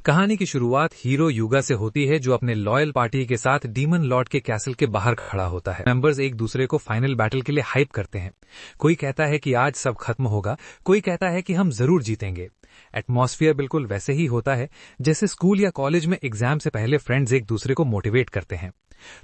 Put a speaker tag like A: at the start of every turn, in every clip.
A: कहानी की शुरुआत हीरो युगा से होती है, जो अपने लॉयल पार्टी के साथ डीमन लॉर्ड के कैसल के बाहर खड़ा होता है। मेंबर्स एक दूसरे को फाइनल बैटल के लिए हाइप करते हैं। कोई कहता है कि आज सब खत्म होगा, कोई कहता है कि हम जरूर जीतेंगे। एटमॉस्फेयर बिल्कुल वैसे ही होता है जैसे स्कूल या कॉलेज में एग्जाम से पहले फ्रेंड्स एक दूसरे को मोटिवेट करते हैं।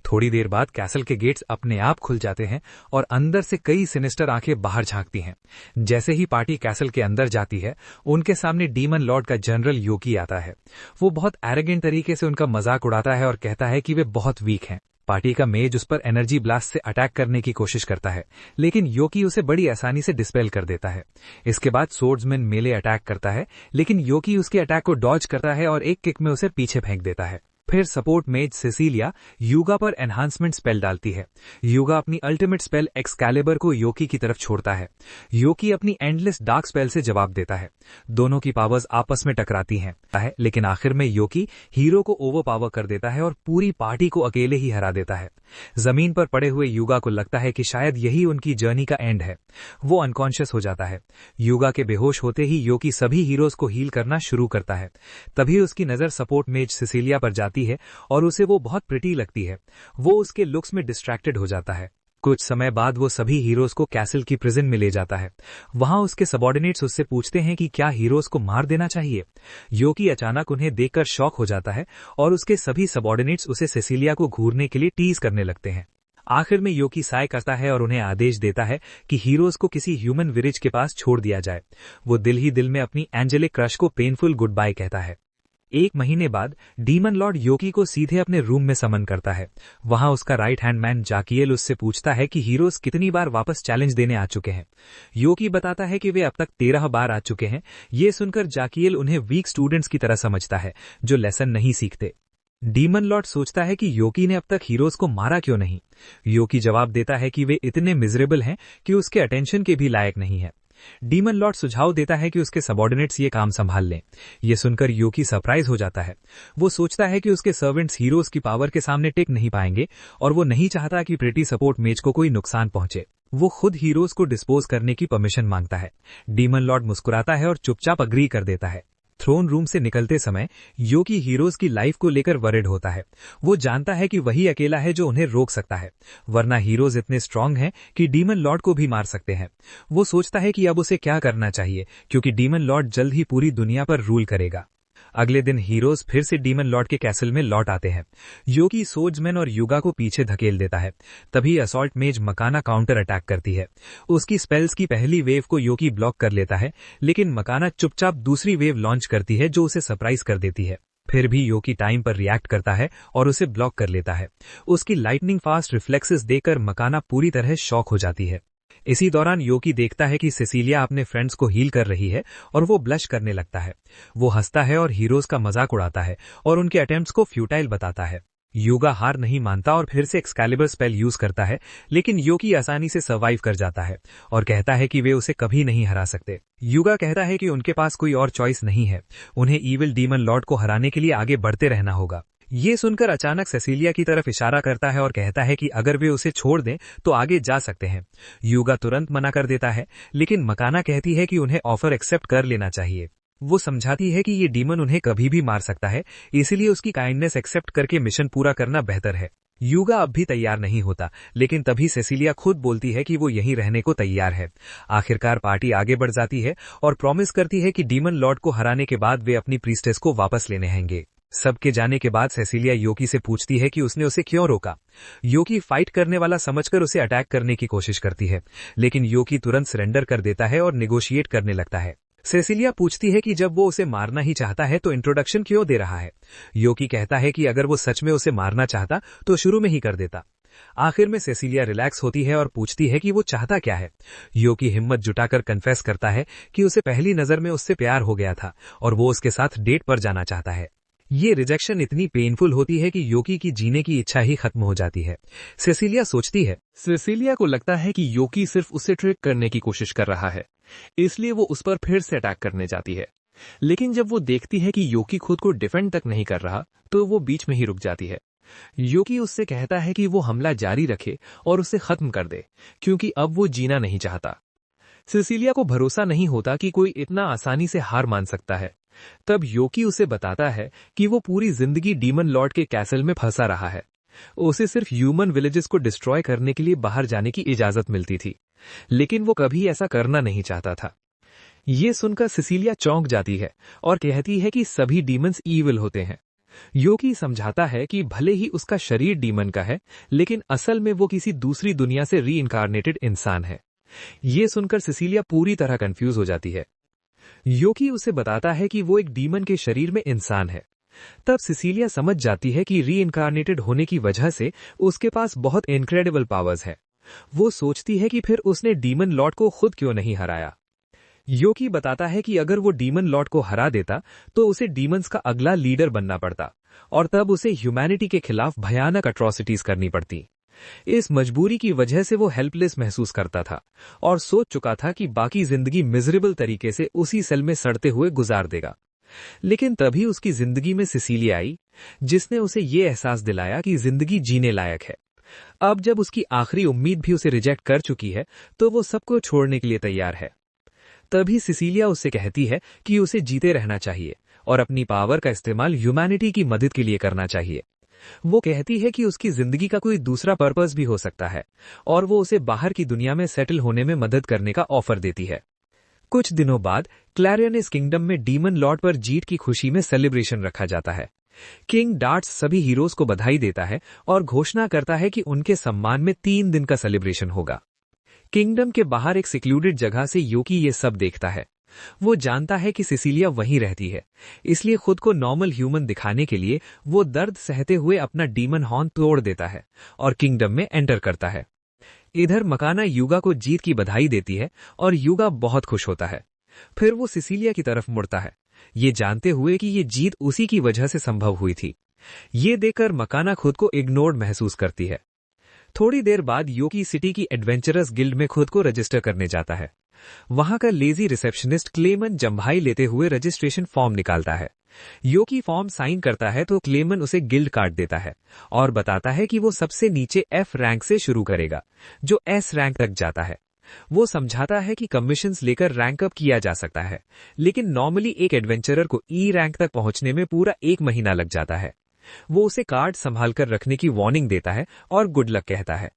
A: थोड़ी देर बाद कैसल के गेट्स अपने आप खुल जाते हैं और अंदर से कई सिनिस्टर आंखें बाहर झांकती हैं। जैसे ही पार्टी कैसल के अंदर जाती है, उनके सामने डीमन लॉर्ड का जनरल योकी आता है। वो बहुत एरोगेंट तरीके से उनका मजाक उड़ाता है और कहता है कि वे बहुत वीक हैं। पार्टी का मेज उस पर एनर्जी ब्लास्ट से अटैक करने की कोशिश करता है, लेकिन योकी उसे बड़ी आसानी से डिस्पेल कर देता है। इसके बाद सोर्ड्समैन मेले अटैक करता है, लेकिन योकी उसके अटैक को डॉज करता है और एक किक में उसे पीछे फेंक देता है। फिर सपोर्ट मेज सेसिलिया युगा पर एनहांसमेंट स्पेल डालती है। युगा अपनी अल्टीमेट स्पेल एक्सकैलिबर को योकी की तरफ छोड़ता है। योकी अपनी एंडलेस डार्क स्पेल से जवाब देता है। दोनों की पावर्स आपस में टकराती हैं, लेकिन आखिर में योकी हीरो को ओवर पावर कर देता है और पूरी पार्टी को अकेले ही हरा देता है। जमीन पर पड़े हुए युगा को लगता है कि शायद यही उनकी जर्नी का एंड है। वो अनकॉन्शियस हो जाता है। युगा के बेहोश होते ही योकी सभी हीरोज को हील करना शुरू करता है। तभी उसकी नजर सपोर्ट मेज सेसिलिया पर जाती है और उसे वो बहुत प्रिटी लगती है। वो उसके लुक्स में डिस्ट्रैक्टेड हो जाता है। कुछ समय बाद वो सभी हीरोज को कैसल की प्रिजन में ले जाता है। वहां उसके सबॉर्डिनेट्स उससे पूछते हैं कि क्या हीरोज को मार देना चाहिए। योकी अचानक उन्हें देखकर शॉक हो जाता है और उसके सभी सबॉर्डिनेट्स उसे सेसिलिया को घूरने के लिए टीज करने लगते हैं। आखिर में योकी साय करता है और उन्हें आदेश देता है कि हीरोज को किसी ह्यूमन विलेज के पास छोड़ दिया जाए। वो दिल ही दिल में अपनी एंजेलिक क्रश को पेनफुल गुड बाय कहता है। एक महीने बाद डीमन लॉर्ड योकी को सीधे अपने रूम में समन करता है। वहां उसका राइट हैंड मैन जाकियल उससे पूछता है कि हीरोज कितनी बार वापस चैलेंज देने आ चुके हैं। योकी बताता है कि वे अब तक 13 बार आ चुके हैं। ये सुनकर जाकियल उन्हें वीक स्टूडेंट्स की तरह समझता है, जो लेसन नहीं सीखते। डीमन लॉर्ड सोचता है कि योकी ने अब तक हीरोज को मारा क्यों नहीं। योकी जवाब देता है कि वे इतने मिजरेबल हैं कि उसके अटेंशन के भी लायक नहीं है। डीमन लॉर्ड सुझाव देता है कि उसके सबॉर्डिनेट्स ये काम संभाल लें। ये सुनकर योकी सरप्राइज हो जाता है। वो सोचता है कि उसके सर्वेंट्स हीरोज की पावर के सामने टिक नहीं पाएंगे और वो नहीं चाहता कि प्रिटी सपोर्ट मेज को कोई नुकसान पहुंचे। वो खुद हीरोज को डिस्पोज करने की परमिशन मांगता है। डीमन लॉर्ड मुस्कुराता है और चुपचाप अग्री कर देता है। थ्रोन रूम से निकलते समय योकी हीरोज की लाइफ को लेकर वरिड होता है। वो जानता है कि वही अकेला है जो उन्हें रोक सकता है, वरना हीरोज इतने स्ट्रांग हैं कि डीमन लॉर्ड को भी मार सकते हैं। वो सोचता है कि अब उसे क्या करना चाहिए, क्योंकि डीमन लॉर्ड जल्द ही पूरी दुनिया पर रूल करेगा। अगले दिन हीरोज फिर से डीमन लॉर्ड के कैसल में लौट आते हैं। योकी सोर्ड्समैन और युगा को पीछे धकेल देता है। तभी असॉल्ट मेज मकाना काउंटर अटैक करती है। उसकी स्पेल्स की पहली वेव को योकी ब्लॉक कर लेता है, लेकिन मकाना चुपचाप दूसरी वेव लॉन्च करती है, जो उसे सरप्राइज कर देती है। फिर भी योकी टाइम पर रिएक्ट करता है और उसे ब्लॉक कर लेता है। उसकी लाइटनिंग फास्ट रिफ्लेक्सेस देखकर मकाना पूरी तरह शॉक हो जाती है। इसी दौरान योकी देखता है कि सेसिलिया अपने फ्रेंड्स को हील कर रही है और वो ब्लश करने लगता है। वो हंसता है और हीरोज का मजाक उड़ाता है और उनके अटेम्प्ट्स को फ्यूटाइल बताता है। युगा हार नहीं मानता और फिर से एक्सकैलिबर स्पेल यूज करता है, लेकिन योकी आसानी से सर्वाइव कर जाता है और कहता है कि वे उसे कभी नहीं हरा सकते। युगा कहता है कि उनके पास कोई और चॉइस नहीं है, उन्हें ईविल डीमन लॉर्ड को हराने के लिए आगे बढ़ते रहना होगा। ये सुनकर अचानक सेसिलिया की तरफ इशारा करता है और कहता है कि अगर वे उसे छोड़ दें तो आगे जा सकते हैं। युगा तुरंत मना कर देता है, लेकिन मकाना कहती है कि उन्हें ऑफर एक्सेप्ट कर लेना चाहिए। वो समझाती है कि ये डीमन उन्हें कभी भी मार सकता है, इसलिए उसकी काइंडनेस एक्सेप्ट करके मिशन पूरा करना बेहतर है। युगा अब भी तैयार नहीं होता, लेकिन तभी सेसिलिया खुद बोलती है कि वो यहीं रहने को तैयार है। आखिरकार पार्टी आगे बढ़ जाती है और प्रॉमिस करती है कि डीमन लॉर्ड को हराने के बाद वे अपनी प्रीस्टेस को वापस लेने आएंगे। सबके जाने के बाद सेसिलिया योकी से पूछती है कि उसने उसे क्यों रोका। योकी फाइट करने वाला समझकर उसे अटैक करने की कोशिश करती है, लेकिन योकी तुरंत सरेंडर कर देता है और निगोशिएट करने लगता है। सेसिलिया पूछती है कि जब वो उसे मारना ही चाहता है तो इंट्रोडक्शन क्यों दे रहा है। योकी कहता है कि अगर वो सच में उसे मारना चाहता तो शुरू में ही कर देता। आखिर में सेसिलिया रिलैक्स होती है और पूछती है कि वो चाहता क्या है। योकी हिम्मत जुटाकर कन्फेस करता है कि उसे पहली नजर में उससे प्यार हो गया था और वो उसके साथ डेट पर जाना चाहता है। ये रिजेक्शन इतनी पेनफुल होती है कि योकी की जीने की इच्छा ही खत्म हो जाती है। सेसिलिया सोचती है,
B: सेसिलिया को लगता है कि योकी सिर्फ उसे ट्रिक करने की कोशिश कर रहा है, इसलिए वो उस पर फिर से अटैक करने जाती है। लेकिन जब वो देखती है कि योकी खुद को डिफेंड तक नहीं कर रहा, तो वो बीच में ही रुक जाती है। योकी उससे कहता है कि वो हमला जारी रखे और उसे खत्म कर दे, क्योंकि अब वो जीना नहीं चाहता। सेसिलिया को भरोसा नहीं होता कि कोई इतना आसानी से हार मान सकता है। तब योकी उसे बताता है कि वो पूरी जिंदगी डीमन लॉर्ड के कैसल में फंसा रहा है। उसे सिर्फ ह्यूमन विलेजेस को डिस्ट्रॉय करने के लिए बाहर जाने की इजाजत मिलती थी, लेकिन वो कभी ऐसा करना नहीं चाहता था। ये सुनकर सिसिलिया चौंक जाती है और कहती है कि सभी डीमंस ईविल होते हैं। योकी समझाता है कि भले ही उसका शरीर डीमन का है, लेकिन असल में वो किसी दूसरी दुनिया से रीइंकार्नेटेड इंसान है। ये सुनकर सिसिलिया पूरी तरह कंफ्यूज हो जाती है। योकी उसे बताता है कि वो एक डीमन के शरीर में इंसान है। तब सिसिलिया समझ जाती है कि रीइंकार्नेटेड होने की वजह से उसके पास बहुत इनक्रेडिबल पावर्स हैं। वो सोचती है कि फिर उसने डीमन लॉर्ड को खुद क्यों नहीं हराया। योकी बताता है कि अगर वो डीमन लॉर्ड को हरा देता तो उसे डीमंस का अगला लीडर बनना पड़ता और तब उसे ह्यूमैनिटी के खिलाफ भयानक अट्रॉसिटीज करनी पड़ती। इस मजबूरी की वजह से वो हेल्पलेस महसूस करता था और सोच चुका था कि बाकी जिंदगी मिजरेबल तरीके से उसी सेल में सड़ते हुए गुजार देगा। लेकिन तभी उसकी जिंदगी में सिसिलिया आई, जिसने उसे ये एहसास दिलाया कि जिंदगी जीने लायक है। अब जब उसकी आखिरी उम्मीद भी उसे रिजेक्ट कर चुकी है तो वो सबको छोड़ने के लिए तैयार है। तभी सिसिलिया उससे कहती है कि उसे जीते रहना चाहिए और अपनी पावर का इस्तेमाल ह्यूमैनिटी की मदद के लिए करना चाहिए। वो कहती है कि उसकी जिंदगी का कोई दूसरा पर्पस भी हो सकता है और वो उसे बाहर की दुनिया में सेटल होने में मदद करने का ऑफर देती है। कुछ दिनों बाद क्लैरियनिस किंगडम में डीमन लॉर्ड पर जीत की खुशी में सेलिब्रेशन रखा जाता है। किंग डार्ट्स सभी हीरोज को बधाई देता है और घोषणा करता है कि उनके सम्मान में 3 दिन का सेलिब्रेशन होगा। किंगडम के बाहर एक सिक्लूडेड जगह से योकी ये सब देखता है। वो जानता है कि सिसिलिया वहीं रहती है, इसलिए खुद को नॉर्मल ह्यूमन दिखाने के लिए वो दर्द सहते हुए अपना डीमन हॉर्न तोड़ देता है और किंगडम में एंटर करता है। इधर मकाना युगा को जीत की बधाई देती है और युगा बहुत खुश होता है। फिर वो सिसिलिया की तरफ मुड़ता है, ये जानते हुए कि ये जीत उसी की वजह से संभव हुई थी। ये देखकर मकाना खुद को इग्नोर्ड महसूस करती है। थोड़ी देर बाद योकी सिटी की एडवेंचरस गिल्ड में खुद को रजिस्टर करने जाता है। वहां का लेजी रिसेप्शनिस्ट क्लेमन जम्भाई लेते हुए रजिस्ट्रेशन फॉर्म निकालता है। योकी फॉर्म साइन करता है तो क्लेमन उसे गिल्ड कार्ड देता है और बताता है कि वो सबसे नीचे F रैंक से शुरू करेगा, जो S रैंक तक जाता है। वो समझाता है कि कमीशंस लेकर रैंक अप किया जा सकता है, लेकिन नॉर्मली एक एडवेंचरर को E रैंक तक पहुंचने में पूरा 1 महीना लग जाता है। वो उसे कार्ड संभाल कर रखने की वार्निंग देता है और गुड लक कहता है।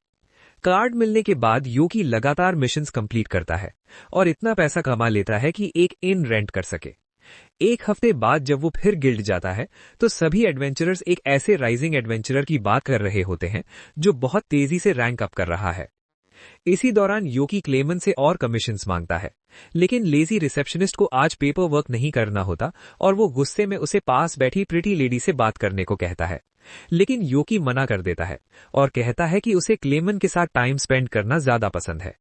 B: कार्ड मिलने के बाद योकी लगातार मिशंस कंप्लीट करता है और इतना पैसा कमा लेता है कि एक इन रेंट कर सके। 1 हफ्ते बाद जब वो फिर गिल्ड जाता है तो सभी एडवेंचरर्स एक ऐसे राइजिंग एडवेंचरर की बात कर रहे होते हैं जो बहुत तेजी से रैंक अप कर रहा है। इसी दौरान योकी क्लेमन से और कमीशंस मांगता है, लेकिन लेजी रिसेप्शनिस्ट को आज पेपर वर्क नहीं करना होता और वो गुस्से में उसे पास बैठी प्रिटी लेडी से बात करने को कहता है। लेकिन योकी मना कर देता है और कहता है कि उसे क्लेमन के साथ टाइम स्पेंड करना ज्यादा पसंद है।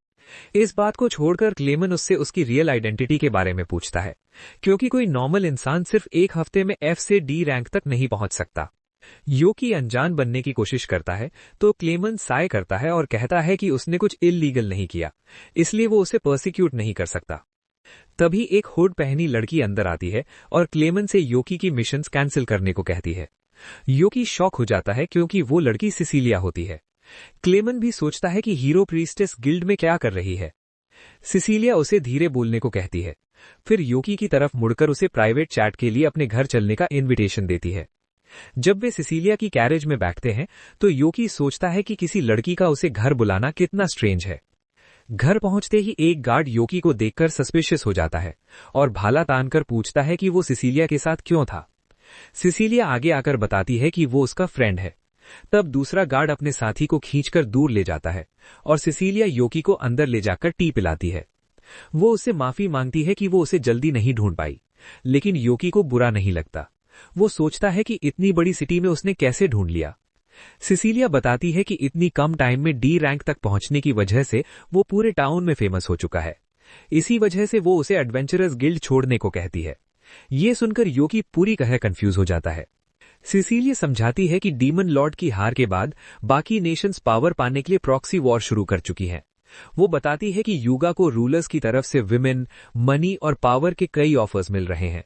B: इस बात को छोड़कर क्लेमन उससे उसकी रियल आइडेंटिटी के बारे में पूछता है, क्योंकि कोई नॉर्मल इंसान सिर्फ 1 हफ्ते में F से D रैंक तक नहीं पहुंच सकता। योकी अनजान बनने की कोशिश करता है तो क्लेमन साय करता है और कहता है कि उसने कुछ इल्लीगल नहीं किया, इसलिए वो उसे पर्सिक्यूट नहीं कर सकता। तभी एक हुड पहनी लड़की अंदर आती है और क्लेमन से योकी की मिशंस कैंसिल करने को कहती है। योकी शॉक हो जाता है क्योंकि वो लड़की सिसिलिया होती है। क्लेमन भी सोचता है कि हीरो प्रीस्टेस गिल्ड में क्या कर रही है। सिसिलिया उसे धीरे बोलने को कहती है, फिर योकी की तरफ मुड़कर उसे प्राइवेट चैट के लिए अपने घर चलने का इनविटेशन देती है। जब वे सिसिलिया की कैरेज में बैठते हैं तो योकी सोचता है कि किसी लड़की का उसे घर बुलाना कितना स्ट्रेंज है। घर पहुंचते ही एक गार्ड योकी को देखकर सस्पिशियस हो जाता है और भाला तानकर पूछता है कि वो सिसिलिया के साथ क्यों था। सिसिलिया आगे आकर बताती है कि वो उसका फ्रेंड है। तब दूसरा गार्ड अपने साथी को खींचकर दूर ले जाता है और सिसिलिया योकी को अंदर ले जाकर टी पिलाती है। वो उससे माफी मांगती है कि वो उसे जल्दी नहीं ढूंढ पाई, लेकिन योकी को बुरा नहीं लगता। वो सोचता है कि इतनी बड़ी सिटी में उसने कैसे ढूंढ लिया। सिसिलिया बताती है कि इतनी कम टाइम में D रैंक तक पहुंचने की वजह से वो पूरे टाउन में फेमस हो चुका है। इसी वजह से वो उसे एडवेंचरस गिल्ड छोड़ने को कहती है। ये सुनकर योकी पूरी तरह कंफ्यूज हो जाता है। सिसिलिया समझाती है कि डीमन लॉर्ड की हार के बाद बाकी नेशंस पावर पाने के लिए प्रॉक्सी वॉर शुरू कर चुकी हैं। वो बताती है कि युगा को रूलर्स की तरफ से विमेन, मनी और पावर के कई ऑफर्स मिल रहे हैं।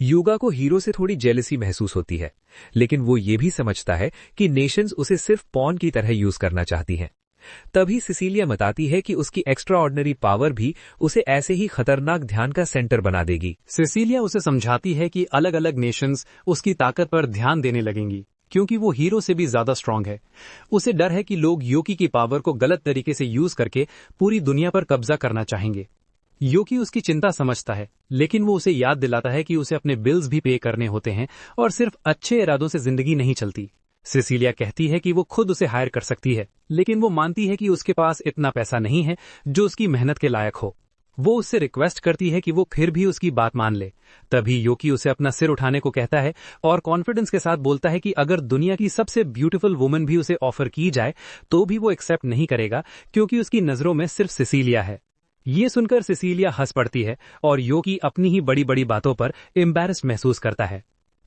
B: युगा को हीरो से थोड़ी जेलसी महसूस होती है, लेकिन वो ये भी समझता है कि नेशंस उसे सिर्फ पॉन की तरह यूज करना चाहती हैं। तभी सिसिलिया बताती है कि उसकी एक्स्ट्रा ऑर्डिनरी पावर भी उसे ऐसे ही खतरनाक ध्यान का सेंटर बना देगी।
C: सिसिलिया उसे समझाती है कि अलग अलग नेशंस उसकी ताकत पर ध्यान देने लगेंगी क्योंकि वो हीरो से भी ज्यादा स्ट्रांग है। उसे डर है कि लोग योकी की पावर को गलत तरीके से यूज करके पूरी दुनिया पर कब्जा करना चाहेंगे। योकी उसकी चिंता समझता है, लेकिन वो उसे याद दिलाता है कि उसे अपने बिल्स भी पे करने होते हैं और सिर्फ अच्छे इरादों से जिंदगी नहीं चलती। सिसिलिया कहती है कि वो खुद उसे हायर कर सकती है, लेकिन वो मानती है कि उसके पास इतना पैसा नहीं है जो उसकी मेहनत के लायक हो। वो उससे रिक्वेस्ट करती है कि वो फिर भी उसकी बात मान ले। तभी योकी उसे अपना सिर उठाने को कहता है और कॉन्फिडेंस के साथ बोलता है कि अगर दुनिया की सबसे ब्यूटीफुल वुमन भी उसे ऑफर की जाए तो भी वो एक्सेप्ट नहीं करेगा, क्योंकि उसकी नजरों में सिर्फ सिसिलिया है। ये सुनकर सिसिलिया हंस पड़ती है और योकी अपनी ही बड़ी बड़ी बातों पर एम्बैरेस्ड महसूस करता है।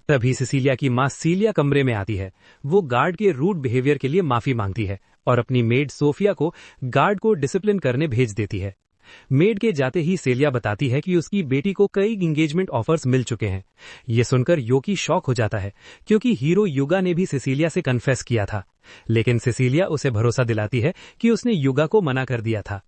C: तभी सिसिलिया की मां सीलिया कमरे में आती है। वो गार्ड के रूड बिहेवियर के लिए माफी मांगती है और अपनी मेड सोफिया को गार्ड को डिसिप्लिन करने भेज देती है। मेड के जाते ही सेलिया बताती है कि उसकी बेटी को कई एंगेजमेंट ऑफर्स मिल चुके हैं। ये सुनकर योकी शॉक हो जाता है, क्योंकि हीरो युगा ने भी सिसिलिया से कन्फेस किया था, लेकिन सिसिलिया उसे भरोसा दिलाती है कि उसने युगा को मना कर दिया था।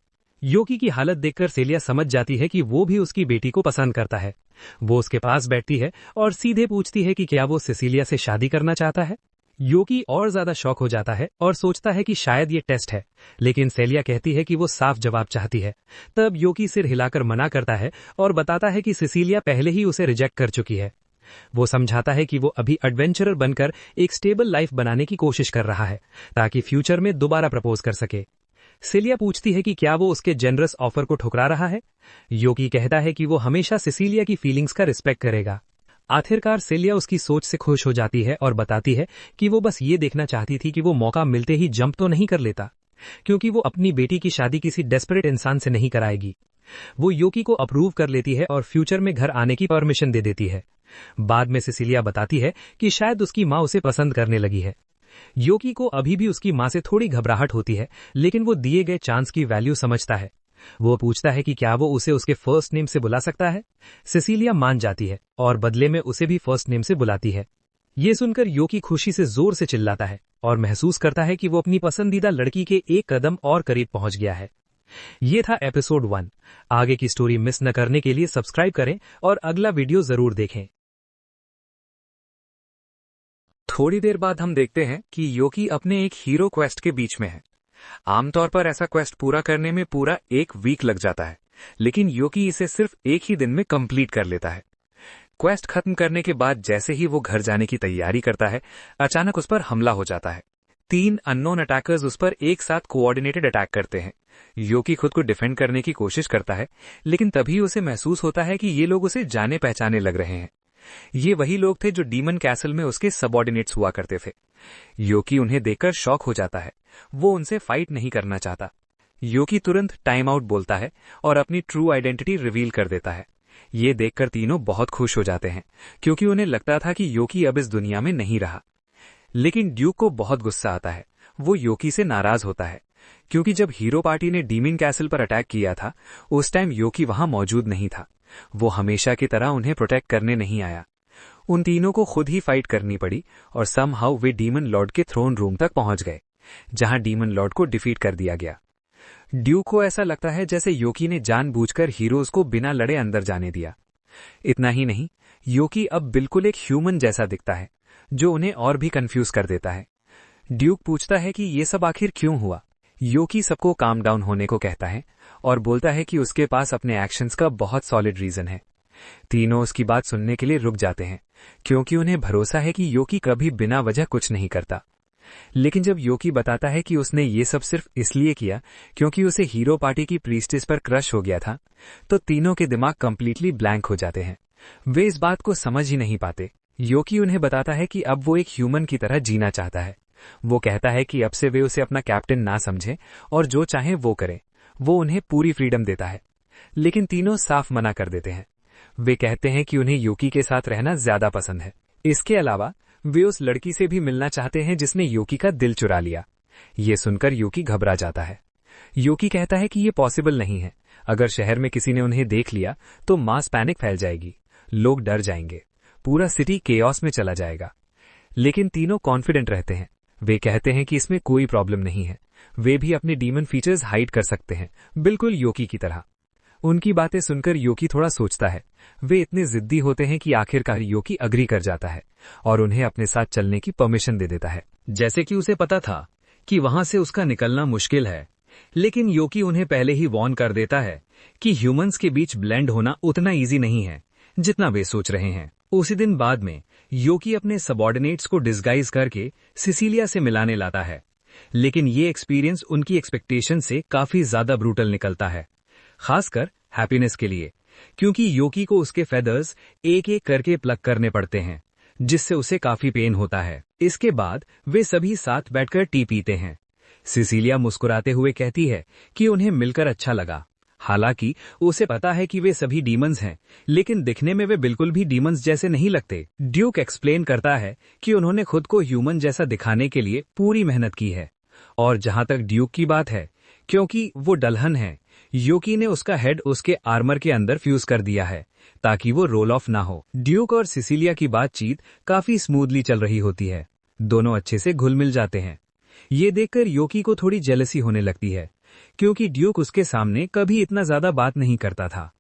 C: योकी की हालत देखकर सेलिया समझ जाती है कि वो भी उसकी बेटी को पसंद करता है। वो उसके पास बैठती है और सीधे पूछती है कि क्या वो सिसिलिया से शादी करना चाहता है। योकी और ज्यादा शॉक हो जाता है और सोचता है कि शायद ये टेस्ट है, लेकिन सेलिया कहती है कि वो साफ जवाब चाहती है। तब योकी सिर हिलाकर मना करता है और बताता है कि सिसिलिया पहले ही उसे रिजेक्ट कर चुकी है। वो समझाता है कि वो अभी एडवेंचरर बनकर एक स्टेबल लाइफ बनाने की कोशिश कर रहा है, ताकि फ्यूचर में दोबारा प्रपोज कर सके। सेलिया पूछती है कि क्या वो उसके जेनरस ऑफर को ठुकरा रहा है। योकी कहता है कि वो हमेशा सिसिलिया की फीलिंग्स का रिस्पेक्ट करेगा। आखिरकार सेलिया उसकी सोच से खुश हो जाती है और बताती है कि वो बस ये देखना चाहती थी कि वो मौका मिलते ही जंप तो नहीं कर लेता, क्योंकि वो अपनी बेटी की शादी किसी डेस्परेट इंसान से नहीं कराएगी। वो योकी को अप्रूव कर लेती है और फ्यूचर में घर आने की परमिशन दे देती है। बाद में सिसिलिया बताती है कि शायद उसकी माँ उसे पसंद करने लगी है। योकी को अभी भी उसकी माँ से थोड़ी घबराहट होती है, लेकिन वो दिए गए चांस की वैल्यू समझता है। वो पूछता है कि क्या वो उसे उसके फर्स्ट नेम से बुला सकता है। सिसिलिया मान जाती है और बदले में उसे भी फर्स्ट नेम से बुलाती है। ये सुनकर योकी खुशी से जोर से चिल्लाता है और महसूस करता है कि वो अपनी पसंदीदा लड़की के एक कदम और करीब पहुंच गया है। ये था एपिसोड 1। आगे की स्टोरी मिस न करने के लिए सब्सक्राइब करें और अगला वीडियो जरूर देखें।
A: थोड़ी देर बाद हम देखते हैं कि योकी अपने एक हीरो क्वेस्ट के बीच में है। आमतौर पर ऐसा क्वेस्ट पूरा करने में पूरा 1 वीक लग जाता है, लेकिन योकी इसे सिर्फ 1 ही दिन में कंप्लीट कर लेता है। क्वेस्ट खत्म करने के बाद जैसे ही वो घर जाने की तैयारी करता है, अचानक उस पर हमला हो जाता है। 3 अननोन अटैकर्स उस पर एक साथ कोऑर्डिनेटेड अटैक करते हैं। योकी खुद को डिफेंड करने की कोशिश करता है, लेकिन तभी उसे महसूस होता है कि ये लोग उसे जाने पहचाने लग रहे हैं। ये वही लोग थे जो डीमन कैसल में उसके सबऑर्डिनेट्स हुआ करते थे। योकी उन्हें देखकर शॉक हो जाता है। वो उनसे फाइट नहीं करना चाहता। योकी तुरंत टाइम आउट बोलता है और अपनी ट्रू आइडेंटिटी रिवील कर देता है। ये देखकर तीनों बहुत खुश हो जाते हैं, क्योंकि उन्हें लगता था कि योकी अब इस दुनिया में नहीं रहा। लेकिन ड्यूक को बहुत गुस्सा आता है। वो योकी से नाराज होता है, क्योंकि जब हीरो पार्टी ने डीमन कैसल पर अटैक किया था, उस टाइम योकी वहां मौजूद नहीं था। वो हमेशा की तरह उन्हें प्रोटेक्ट करने नहीं आया। उन तीनों को खुद ही फाइट करनी पड़ी और समहाउ वे डीमन लॉर्ड के थ्रोन रूम तक पहुंच गए, जहां डीमन लॉर्ड को डिफीट कर दिया गया। ड्यूक को ऐसा लगता है जैसे योकी ने जानबूझकर हीरोज को बिना लड़े अंदर जाने दिया। इतना ही नहीं, योकी अब बिल्कुल एक ह्यूमन जैसा दिखता है, जो उन्हें और भी कंफ्यूज कर देता है। ड्यूक पूछता है कि ये सब आखिर क्यों हुआ। योकी सबको काम डाउन होने को कहता है और बोलता है कि उसके पास अपने एक्शंस का बहुत सॉलिड रीजन है। तीनों उसकी बात सुनने के लिए रुक जाते हैं, क्योंकि उन्हें भरोसा है कि योकी कभी बिना वजह कुछ नहीं करता। लेकिन जब योकी बताता है कि उसने ये सब सिर्फ इसलिए किया क्योंकि उसे हीरो पार्टी की प्रीस्टेस पर क्रश हो गया था, तो तीनों के दिमाग कंप्लीटली ब्लैंक हो जाते हैं। वे इस बात को समझ ही नहीं पाते। योकी उन्हें बताता है कि अब वो एक ह्यूमन की तरह जीना चाहता है। वो कहता है कि अब से वे उसे अपना कैप्टन ना समझें और जो चाहे वो करें। वो उन्हें पूरी फ्रीडम देता है, लेकिन तीनों साफ मना कर देते हैं। वे कहते हैं कि उन्हें योकी के साथ रहना ज्यादा पसंद है। इसके अलावा वे उस लड़की से भी मिलना चाहते हैं जिसने योकी का दिल चुरा लिया। ये सुनकर योकी घबरा जाता है। योकी कहता है कि ये पॉसिबल नहीं है। अगर शहर में किसी ने उन्हें देख लिया तो मास पैनिक फैल जाएगी, लोग डर जाएंगे, पूरा सिटी केओस में चला जाएगा। लेकिन तीनों कॉन्फिडेंट रहते हैं। वे कहते हैं कि इसमें कोई प्रॉब्लम नहीं है,
B: वे भी अपने डीमन फीचर्स हाइड कर सकते हैं, बिल्कुल योकी की तरह। उनकी बातें सुनकर योकी थोड़ा सोचता है। वे इतने जिद्दी होते हैं कि आखिरकार योकी अग्री कर जाता है और उन्हें अपने साथ चलने की परमिशन दे देता है। जैसे कि उसे पता था कि वहां से उसका निकलना मुश्किल है, लेकिन योकी उन्हें पहले ही वार्न कर देता है कि ह्यूमंस के बीच ब्लेंड होना उतना इजी नहीं है जितना वे सोच रहे हैं। उसी दिन बाद में योकी अपने सबॉर्डिनेट्स को डिस्गाइज करके सिसिलिया से मिलाने लाता है, लेकिन ये एक्सपीरियंस उनकी एक्सपेक्टेशन से काफी ज्यादा ब्रूटल निकलता है, खासकर हैप्पीनेस के लिए, क्योंकि योकी को उसके फेदर्स एक एक करके प्लग करने पड़ते हैं, जिससे उसे काफी पेन होता है। इसके बाद वे सभी साथ बैठकर टी पीते हैं। सिसिलिया मुस्कुराते हुए कहती है कि उन्हें मिलकर अच्छा लगा। हालांकि उसे पता है कि वे सभी डीमंस हैं, लेकिन दिखने में वे बिल्कुल भी डीमंस जैसे नहीं लगते। ड्यूक एक्सप्लेन करता है कि उन्होंने खुद को ह्यूमन जैसा दिखाने के लिए पूरी मेहनत की है, और जहां तक ड्यूक की बात है, क्योंकि वो डलहन है, योकी ने उसका हेड उसके आर्मर के अंदर फ्यूज कर दिया है ताकि वो रोल ऑफ ना हो। ड्यूक और सिसिलिया की बातचीत काफी स्मूथली चल रही होती है। दोनों अच्छे से घुल मिल जाते हैं। ये देखकर योकी को थोड़ी जेलसी होने लगती है, क्योंकि ड्यूक उसके सामने कभी इतना ज्यादा बात नहीं करता था।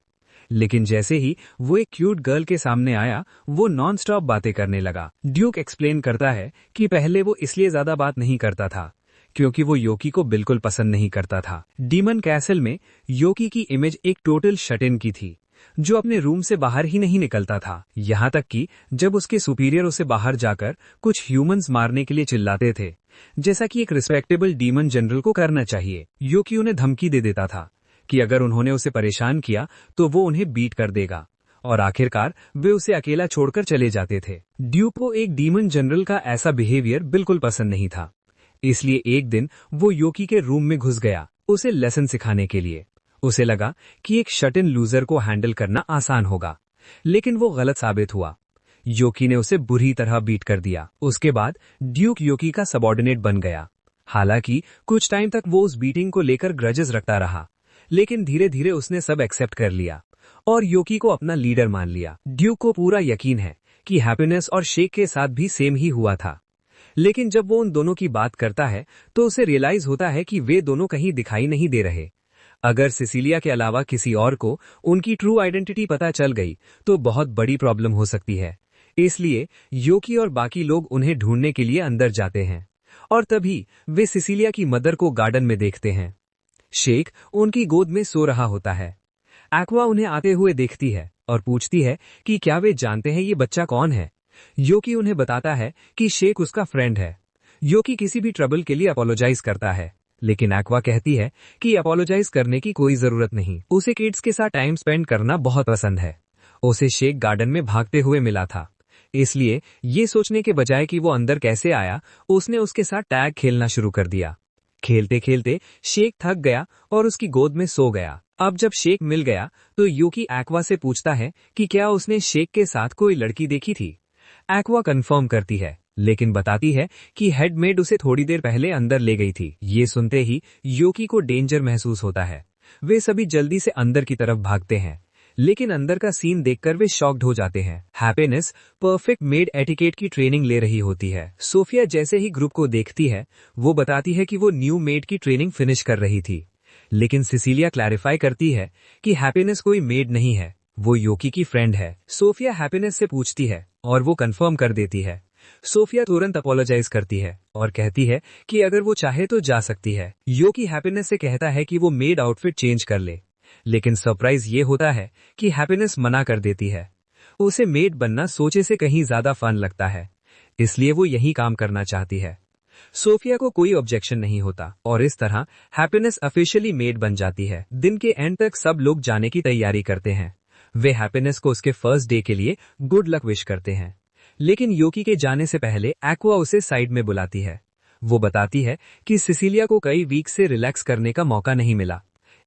B: लेकिन जैसे ही वो एक क्यूट गर्ल के सामने आया, वो नॉन स्टॉप बातें करने लगा। ड्यूक एक्सप्लेन करता है कि पहले वो इसलिए ज्यादा बात नहीं करता था क्योंकि वो योकी को बिल्कुल पसंद नहीं करता था। डीमन कैसल में योकी की इमेज एक टोटल शट इन की थी, जो अपने रूम से बाहर ही नहीं निकलता था। यहाँ तक कि जब उसके सुपीरियर उसे बाहर जाकर कुछ ह्यूमंस मारने के लिए चिल्लाते थे, जैसा कि एक रिस्पेक्टेबल डीमन जनरल को करना चाहिए, योकी उन्हें धमकी दे देता था कि अगर उन्होंने उसे परेशान किया तो वो उन्हें बीट कर देगा, और आखिरकार वे उसे अकेला छोड़कर चले जाते थे। ड्यूक को एक डीमन जनरल का ऐसा बिहेवियर बिल्कुल पसंद नहीं था, इसलिए एक दिन वो योकी के रूम में घुस गया उसे लेसन सिखाने के लिए। उसे लगा कि एक शट इन लूजर को हैंडल करना आसान होगा, लेकिन वो गलत साबित हुआ। योकी ने उसे बुरी तरह बीट कर दिया। उसके बाद ड्यूक योकी का सबॉर्डिनेट बन गया। हालांकि कुछ टाइम तक वो उस बीटिंग को लेकर ग्रजेस रखता रहा, लेकिन धीरे धीरे उसने सब एक्सेप्ट कर लिया और योकी को अपना लीडर मान लिया। ड्यूक को पूरा यकीन है कि हैप्पीनेस और शेक के साथ भी सेम ही हुआ था, लेकिन जब वो उन दोनों की बात करता है तो उसे रियलाइज होता है कि वे दोनों कहीं दिखाई नहीं दे रहे। अगर सिसिलिया के अलावा किसी और को उनकी ट्रू आइडेंटिटी पता चल गई तो बहुत बड़ी प्रॉब्लम हो सकती है। इसलिए योकी और बाकी लोग उन्हें ढूंढने के लिए अंदर जाते हैं, और तभी वे सिसिलिया की मदर को गार्डन में देखते हैं। शेक उनकी गोद में सो रहा होता है। एक्वा उन्हें आते हुए देखती है और पूछती है कि क्या वे जानते हैं ये बच्चा कौन है। योकी उन्हें बताता है कि शेक उसका फ्रेंड है। योकी किसी भी ट्रबल के लिए अपोलोजाइज करता है, लेकिन एक्वा कहती है कि अपोलोजाइज करने की कोई जरूरत नहीं, उसे किड्स के साथ टाइम स्पेंड करना बहुत पसंद है। उसे शेक गार्डन में भागते हुए मिला था, इसलिए ये सोचने के बजाय कि वो अंदर कैसे आया, उसने उसके साथ टैग खेलना शुरू कर दिया। खेलते खेलते शेक थक गया और उसकी गोद में सो गया। अब जब शेक मिल गया तो योकी एक्वा से पूछता है कि क्या उसने शेक के साथ कोई लड़की देखी थी। एक्वा कंफर्म करती है, लेकिन बताती है कि हेडमेड उसे थोड़ी देर पहले अंदर ले गई थी। ये सुनते ही योकी को डेंजर महसूस होता है। वे सभी जल्दी से अंदर की तरफ भागते हैं, लेकिन अंदर का सीन देखकर वे शॉक्ड हो जाते हैं। हैप्पीनेस परफेक्ट मेड एटिकेट की ट्रेनिंग ले रही होती है। सोफिया जैसे ही ग्रुप को देखती है, वो बताती है कि वो न्यू मेड की ट्रेनिंग फिनिश कर रही थी, लेकिन सिसिलिया क्लैरिफाई करती है कि हैप्पीनेस कोई मेड नहीं है, वो योकी की फ्रेंड है। सोफिया हैप्पीनेस से पूछती है और वो कंफर्म कर देती है। सोफिया तुरंत अपोलोजाइज करती है और कहती है कि अगर वो चाहे तो जा सकती है। योकी हैप्पीनेस से कहता है कि वो मेड आउटफिट चेंज कर ले, लेकिन सरप्राइज ये होता है कि हैप्पीनेस मना कर देती है। उसे मेड बनना सोचे से कहीं ज्यादा फन लगता है, इसलिए वो यही काम करना चाहती है। सोफिया को कोई ऑब्जेक्शन नहीं होता और इस तरह हैप्पीनेस ऑफिशियली मेड बन जाती है। दिन के एंड तक सब लोग जाने की तैयारी करते हैं। वे हैप्पीनेस को उसके फर्स्ट डे के लिए गुड लक विश करते हैं, लेकिन योकी के जाने से पहले एक्वा उसे साइड में बुलाती है। वो बताती है कि सिसिलिया को कई वीक से रिलैक्स करने का मौका नहीं मिला,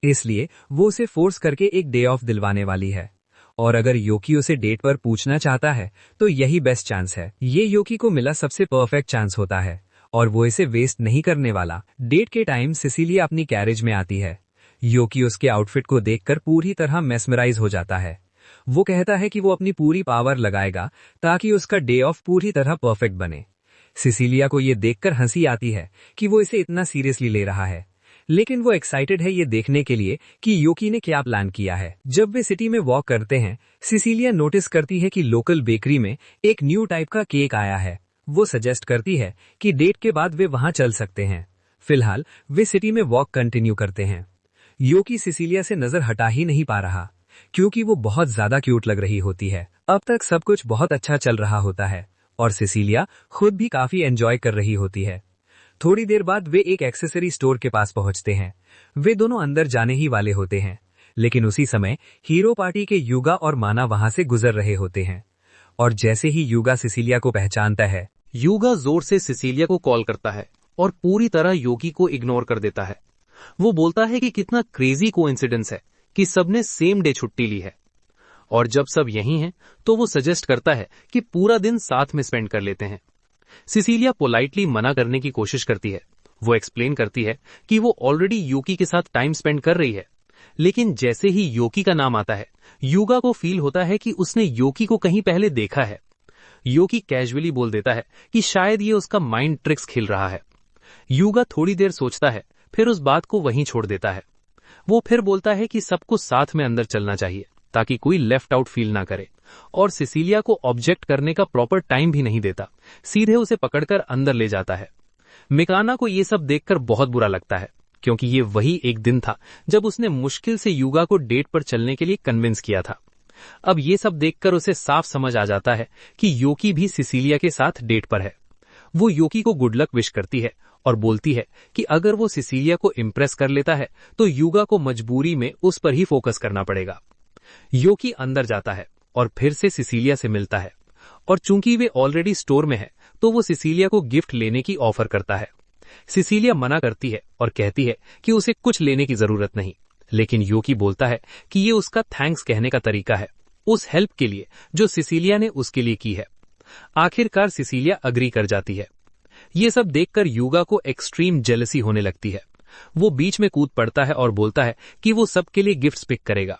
B: इसलिए वो उसे फोर्स करके एक डे ऑफ दिलवाने वाली है, और अगर योकी उसे डेट पर पूछना चाहता है तो यही बेस्ट चांस है। ये योकी को मिला सबसे परफेक्ट चांस होता है और वो इसे वेस्ट नहीं करने वाला। डेट के टाइम सिसिलिया अपनी कैरेज में आती है। योकी उसके आउटफिट को देखकर पूरी तरह मेस्मराइज हो जाता है। वो कहता है कि वो अपनी पूरी पावर लगाएगा ताकि उसका डे ऑफ पूरी तरह परफेक्ट बने,
A: सिसिलिया को ये देखकर हंसी आती है कि वो इसे इतना सीरियसली ले रहा है, लेकिन वो एक्साइटेड है ये देखने के लिए कि योकी ने क्या प्लान किया है। जब वे सिटी में वॉक करते हैं, सिसिलिया नोटिस करती है कि लोकल बेकरी में एक न्यू टाइप का केक आया है। वो सजेस्ट करती है कि डेट के बाद वे वहां चल सकते हैं। फिलहाल वे सिटी में वॉक कंटिन्यू करते हैं। योकी सिसिलिया से नजर हटा ही नहीं पा रहा, क्योंकि वो बहुत ज्यादा क्यूट लग रही होती है। अब तक सब कुछ बहुत अच्छा चल रहा होता है और सिसिलिया खुद भी काफी एंजॉय कर रही होती है। थोड़ी देर बाद वे एक एक्सेसरी स्टोर के पास पहुंचते हैं। वे दोनों अंदर जाने ही वाले होते हैं, लेकिन उसी समय हीरो पार्टी के युगा और माना वहां से गुजर रहे होते हैं। और जैसे ही युगा सिसिलिया को पहचानता है,
C: युगा जोर से सिसिलिया को कॉल करता है और पूरी तरह योकी को इग्नोर कर देता है। वो बोलता है कि कितना क्रेजी कोइंसिडेंस है कि सबने सेम डे छुट्टी ली है, और जब सब यहीं हैं तो वो सजेस्ट करता है कि पूरा दिन साथ में स्पेंड कर लेते हैं। सिसिलिया पोलाइटली मना करने की कोशिश करती है। वो एक्सप्लेन करती है कि वो ऑलरेडी योकी के साथ टाइम स्पेंड कर रही है, लेकिन जैसे ही योकी का नाम आता है, युगा को फील होता है कि उसने योकी को कहीं पहले देखा है। योकी कैजुअली बोल देता है कि शायद ये उसका माइंड ट्रिक्स खेल रहा है। युगा थोड़ी देर सोचता है, फिर उस बात को वहीं छोड़ देता है। वो फिर बोलता है कि सबको साथ में अंदर चलना चाहिए ताकि कोई लेफ्ट आउट फील ना करे, और सिसिलिया को ऑब्जेक्ट करने का प्रॉपर टाइम भी नहीं देता, सीधे उसे पकड़कर अंदर ले जाता है। मिकाना को ये सब देखकर बहुत बुरा लगता है, क्योंकि ये वही एक दिन था जब उसने मुश्किल से युगा को डेट पर चलने के लिए कन्विंस किया था। अब ये सब देखकर उसे साफ समझ आ जाता है कि योकी भी सिसिलिया के साथ डेट पर है। वो योकी को गुड लक विश करती है और बोलती है कि अगर वो सिसिलिया को इम्प्रेस कर लेता है तो युगा को मजबूरी में उस पर ही फोकस करना पड़ेगा। योकी अंदर जाता है और फिर से सिसिलिया से मिलता है, और चूंकि वे ऑलरेडी स्टोर में है तो वो सिसिलिया को गिफ्ट लेने की ऑफर करता है। सिसिलिया मना करती है और कहती है कि उसे कुछ लेने की जरूरत नहीं, लेकिन योकी बोलता है कि ये उसका थैंक्स कहने का तरीका है उस हेल्प के लिए जो सिसिलिया ने उसके लिए की है। आखिरकार सिसिलिया अग्री कर जाती है। ये सब देखकर युगा को एक्सट्रीम जेलसी होने लगती है। वो बीच में कूद पड़ता है और बोलता है कि वो सबके लिए गिफ्ट्स पिक करेगा,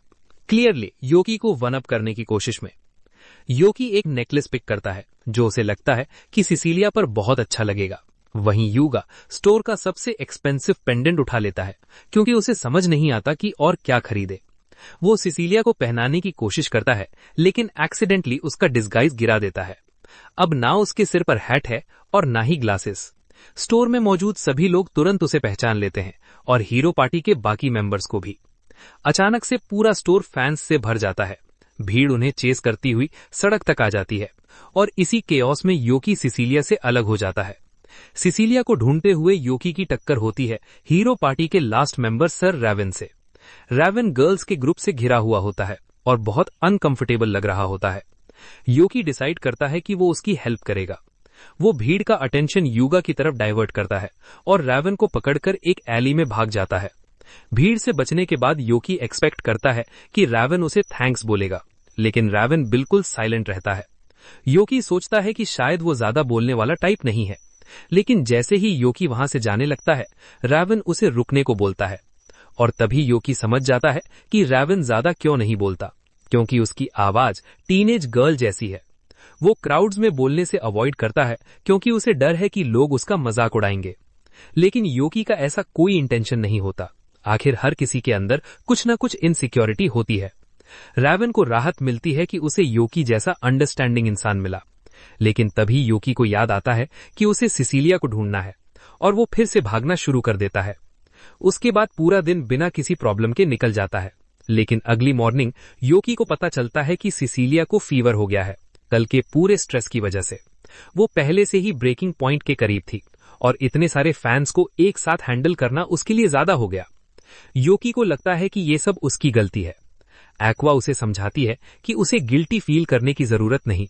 C: क्लियरली योकी को वन अप करने की कोशिश में। योकी एक नेकलेस पिक करता है जो उसे लगता है कि सिसिलिया पर बहुत अच्छा लगेगा। वहीं युगा स्टोर का सबसे एक्सपेंसिव पेंडेंट उठा लेता है, क्योंकि उसे समझ नहीं आता कि और क्या खरीदे। वो सिसिलिया को पहनाने की कोशिश करता है, लेकिन एक्सीडेंटली उसका डिस्गाइज गिरा देता है। अब ना उसके सिर पर हैट है और ना ही ग्लासेस। स्टोर में मौजूद सभी लोग तुरंत उसे पहचान लेते हैं, और हीरो पार्टी के बाकी मेंबर्स को भी। अचानक से पूरा स्टोर फैंस से भर जाता है। भीड़ उन्हें चेस करती हुई सड़क तक आ जाती है, और इसी केओस में योकी सिसिलिया से अलग हो जाता है। सिसिलिया को ढूंढते हुए योकी की टक्कर होती है हीरो पार्टी के लास्ट मेंबर सर रैवन से। रैवन गर्ल्स के ग्रुप से घिरा हुआ होता है और बहुत अनकंफर्टेबल लग रहा होता है। योकी डिसाइड करता है कि वो उसकी हेल्प करेगा। वो भीड़ का अटेंशन युगा की तरफ डाइवर्ट करता है और रैवन को पकड़कर एक एली में भाग जाता है। भीड़ से बचने के बाद योकी एक्सपेक्ट करता है कि रैवन उसे थैंक्स बोलेगा, लेकिन रैवन बिल्कुल साइलेंट रहता है। योकी सोचता है कि शायद वो ज्यादा बोलने वाला टाइप नहीं है, लेकिन जैसे ही योकी वहां से जाने लगता है, रैवन उसे रुकने को बोलता है, और तभी योकी समझ जाता है कि रैवन ज्यादा क्यों नहीं बोलता, क्योंकि उसकी आवाज टीनेज गर्ल जैसी है। वो क्राउड्स में बोलने से अवॉइड करता है क्योंकि उसे डर है कि लोग उसका मजाक उड़ाएंगे, लेकिन योकी का ऐसा कोई इंटेंशन नहीं होता। आखिर हर किसी के अंदर कुछ न कुछ इनसिक्योरिटी होती है। रैवन को राहत मिलती है कि उसे योकी जैसा अंडरस्टैंडिंग इंसान मिला, लेकिन तभी योकी को याद आता है कि उसे सिसिलिया को ढूंढना है, और वो फिर से भागना शुरू कर देता है। उसके बाद पूरा दिन बिना किसी प्रॉब्लम के निकल जाता है, लेकिन अगली मॉर्निंग योकी को पता चलता है कि सिसिलिया को फीवर हो गया है, कल के पूरे स्ट्रेस की वजह से। वो पहले से ही ब्रेकिंग पॉइंट के करीब थी, और इतने सारे फैंस को एक साथ हैंडल करना उसके लिए ज्यादा हो गया। योकी को लगता है कि ये सब उसकी गलती है। एक्वा उसे समझाती है कि उसे गिल्टी फील करने की जरूरत नहीं।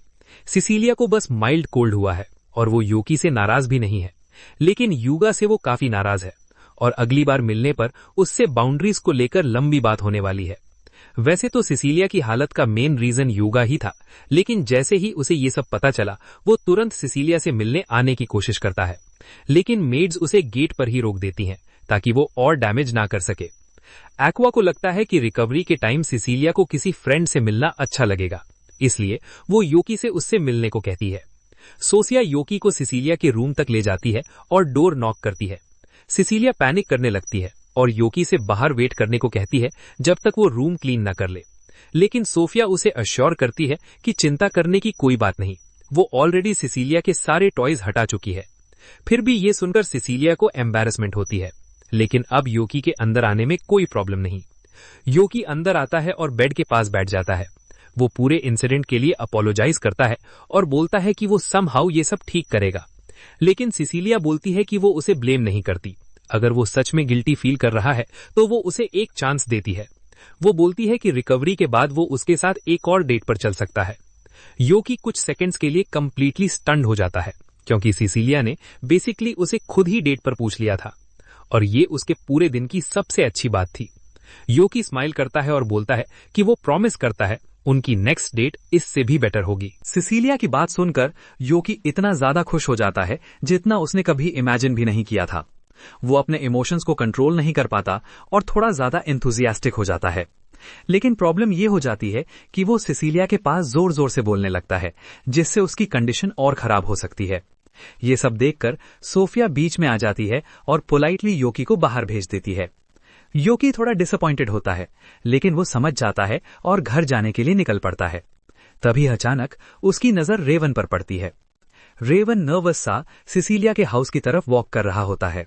C: सिसिलिया को बस माइल्ड कोल्ड हुआ है, और वो योकी से नाराज भी नहीं है, लेकिन युगा से वो काफी नाराज है, और अगली बार मिलने पर उससे बाउंड्रीज को लेकर लंबी बात होने वाली है। वैसे तो सिसिलिया की हालत का मेन रीजन युगा ही था, लेकिन जैसे ही उसे ये सब पता चला, वो तुरंत सिसिलिया से मिलने आने की कोशिश करता है, लेकिन मेड्स उसे गेट पर ही रोक देती हैं ताकि वो और डैमेज ना कर सके। एक्वा को लगता है कि रिकवरी के टाइम सिसिलिया को किसी फ्रेंड से मिलना अच्छा लगेगा, इसलिए वो योकी से उससे मिलने को कहती है।
B: सोफिया योकी को सिसिलिया के रूम तक ले जाती है और डोर नॉक करती है। सिसिलिया पैनिक करने लगती है और योकी से बाहर वेट करने को कहती है जब तक वो रूम क्लीन न कर ले, लेकिन सोफिया उसे अश्योर करती है कि चिंता करने की कोई बात नहीं, वो ऑलरेडी सिसिलिया के सारे टॉयज हटा चुकी है। फिर भी ये सुनकर सिसिलिया को एम्बैरेसमेंट होती है, लेकिन अब योकी के अंदर आने में कोई प्रॉब्लम नहीं। योकी अंदर आता है और बेड के पास बैठ जाता है। वो पूरे इंसिडेंट के लिए अपोलोजाइज करता है और बोलता है कि वो समहाउ ये सब ठीक करेगा, लेकिन सिसिलिया बोलती है कि वो उसे ब्लेम नहीं करती। अगर वो सच में गिल्टी फील कर रहा है तो वो उसे एक चांस देती है। वो बोलती है कि रिकवरी के बाद वो उसके साथ एक और डेट पर चल सकता है। योकी कुछ सेकंड्स के लिए कंप्लीटली स्टन्ड हो जाता है, क्योंकि सिसिलिया ने बेसिकली उसे खुद ही डेट पर पूछ लिया था और ये उसके पूरे दिन की सबसे अच्छी बात थी। योकी स्माइल करता है और बोलता है कि वो प्रॉमिस करता है उनकी नेक्स्ट डेट इससे भी बेटर होगी।
D: सिसिलिया की बात सुनकर योकी इतना ज्यादा खुश हो जाता है जितना उसने कभी इमेजिन भी नहीं किया था। वो अपने इमोशंस को कंट्रोल नहीं कर पाता और थोड़ा ज्यादा एंथुजियास्टिक हो जाता है। लेकिन प्रॉब्लम ये हो जाती है कि वो सिसिलिया के पास जोर जोर से बोलने लगता है, जिससे उसकी कंडीशन और खराब हो सकती है। ये सब देखकर सोफिया बीच में आ जाती है और पोलाइटली योकी को बाहर भेज देती है। योकी थोड़ा डिसअपॉइंटेड होता है, लेकिन वो समझ जाता है और घर जाने के लिए निकल पड़ता है। तभी अचानक उसकी नजर रेवन पर पड़ती है। रेवन नर्वस सा सिसिलिया के हाउस की तरफ वॉक कर रहा होता है।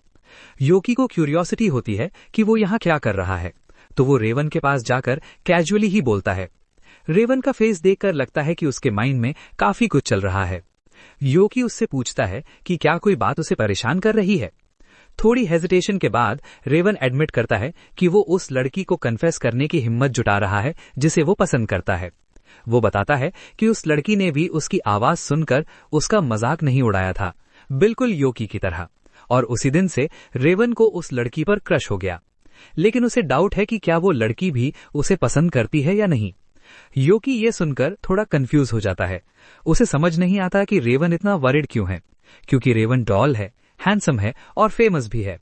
D: योकी को क्यूरियोसिटी होती है कि वो यहाँ क्या कर रहा है, तो वो रेवन के पास जाकर कैजुअली ही बोलता है। रेवन का फेस देखकर लगता है कि उसके माइंड में काफी कुछ चल रहा है। योकी उससे पूछता है कि क्या कोई बात उसे परेशान कर रही है। थोड़ी हेजिटेशन के बाद रेवन एडमिट करता है कि वो उस लड़की को कन्फेस करने की हिम्मत जुटा रहा है जिसे वो पसंद करता है। वो बताता है कि उस लड़की ने भी उसकी आवाज सुनकर उसका मजाक नहीं उड़ाया था, बिल्कुल योकी की तरह, और उसी दिन से रेवन को उस लड़की पर क्रश हो गया। लेकिन उसे डाउट है कि क्या वो लड़की भी उसे पसंद करती है या नहीं। योकी ये सुनकर थोड़ा कंफ्यूज हो जाता है। उसे समझ नहीं आता कि रेवन इतना वरिड क्यों है, क्योंकि रेवन डॉल है, हैंडसम है और फेमस भी है।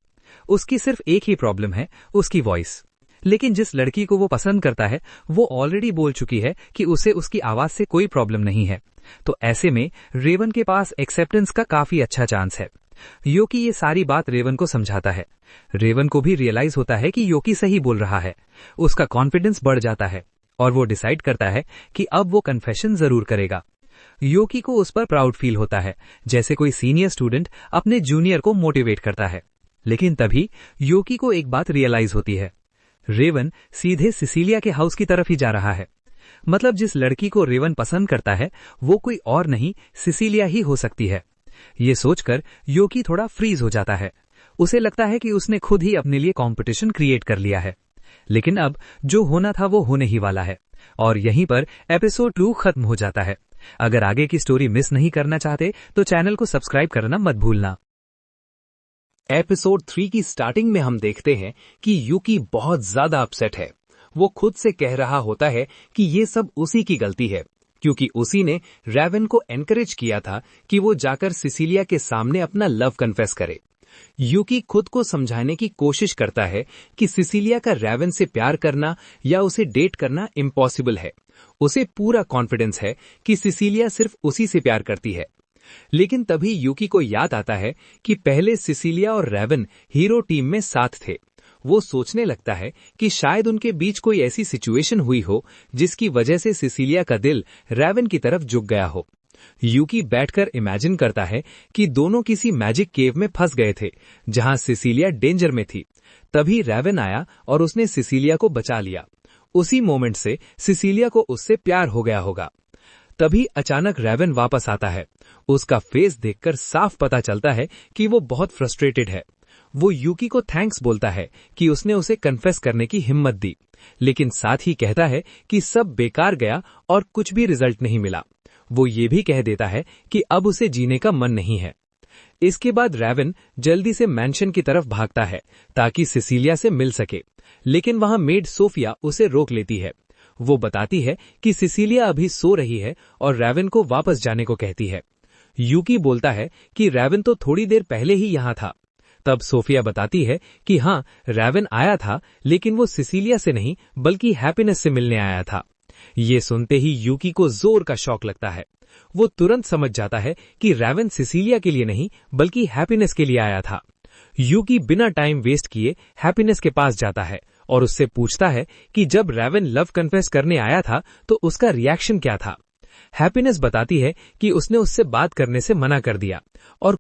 D: उसकी सिर्फ एक ही प्रॉब्लम है, उसकी वॉइस। लेकिन जिस लड़की को वो पसंद करता है वो ऑलरेडी बोल चुकी है कि उसे उसकी आवाज से कोई प्रॉब्लम नहीं है, तो ऐसे में रेवन के पास एक्सेप्टेंस का काफी अच्छा चांस है। योकी ये सारी बात रेवन को समझाता है। रेवन को भी रियलाइज होता है कि योकी सही बोल रहा है। उसका कॉन्फिडेंस बढ़ जाता है और वो डिसाइड करता है कि अब वो कन्फेशन जरूर करेगा। योकी को उस पर प्राउड फील होता है, जैसे कोई सीनियर स्टूडेंट अपने जूनियर को मोटिवेट करता है। लेकिन तभी योकी को एक बात रियलाइज होती है। रेवन सीधे सिसिलिया के हाउस की तरफ ही जा रहा है। मतलब जिस लड़की को रेवन पसंद करता है वो कोई और नहीं, सिसिलिया ही हो सकती है। ये सोचकर योकी थोड़ा फ्रीज हो जाता है। उसे लगता है कि उसने खुद ही अपने लिए कंपटीशन क्रिएट कर लिया है। लेकिन अब जो होना था वो होने ही वाला है और यहीं पर एपिसोड 2 खत्म हो जाता है। अगर आगे की स्टोरी मिस नहीं करना चाहते तो चैनल को सब्सक्राइब करना मत भूलना।
C: एपिसोड 3 की स्टार्टिंग में हम देखते हैं कि यूकी बहुत ज्यादा अपसेट है। वो खुद से कह रहा होता है कि ये सब उसी की गलती है, क्योंकि उसी ने रेवन को एनकरेज किया था कि वो जाकर सिसिलिया के सामने अपना लव कन्फेस करे। यूकी खुद को समझाने की कोशिश करता है कि सिसिलिया का रेवन से प्यार करना या उसे डेट करना इम्पॉसिबल है। उसे पूरा कॉन्फिडेंस है कि सिसिलिया सिर्फ उसी से प्यार करती है। लेकिन तभी यूकी को याद आता है कि पहले सिसिलिया और रेवन हीरो टीम में साथ थे। वो सोचने लगता है कि शायद उनके बीच कोई ऐसी सिचुएशन हुई हो जिसकी वजह से सिसिलिया का दिल रेवन की तरफ झुक गया हो। यूकी बैठकर इमेजिन करता है कि दोनों किसी मैजिक केव में फंस गए थे जहां सिसिलिया डेंजर में थी। तभी रेवन आया और उसने सिसिलिया को बचा लिया। उसी मोमेंट से सिसिलिया को उससे प्यार हो गया होगा। तभी अचानक रेवन वापस आता है। उसका फेस देखकर साफ पता चलता है कि वो बहुत फ्रस्ट्रेटेड है। वो यूकी को थैंक्स बोलता है कि उसने उसे कन्फेस करने की हिम्मत दी, लेकिन साथ ही कहता है कि सब बेकार गया और कुछ भी रिजल्ट नहीं मिला। वो ये भी कह देता है कि अब उसे जीने का मन नहीं है। इसके बाद रेवन जल्दी से मैंशन की तरफ भागता है ताकि सिसिलिया से मिल सके, लेकिन वहां मेड सोफिया उसे रोक लेती है। वो बताती है कि सिसिलिया अभी सो रही है और रेवन को वापस जाने को कहती है। यूकी बोलता है कि रेवन तो थोड़ी देर पहले ही यहाँ था। तब सोफिया बताती है कि हाँ, रेवन आया था, लेकिन वो सिसिलिया से नहीं बल्कि हैप्पीनेस से मिलने आया था। ये सुनते ही यूकी को जोर का शॉक लगता है।
B: वो तुरंत समझ जाता है कि रैवन सिसिलिया के लिए नहीं बल्कि हैप्पीनेस के लिए आया था। यूकी बिना टाइम वेस्ट किए हैप्पीनेस के पास जाता है और उससे पूछता है कि जब रैवन लव कन्फेस करने आया था तो उसका रिएक्शन क्या था। हैप्पीनेस बताती है कि उसने उससे बात करने से मना कर दिया और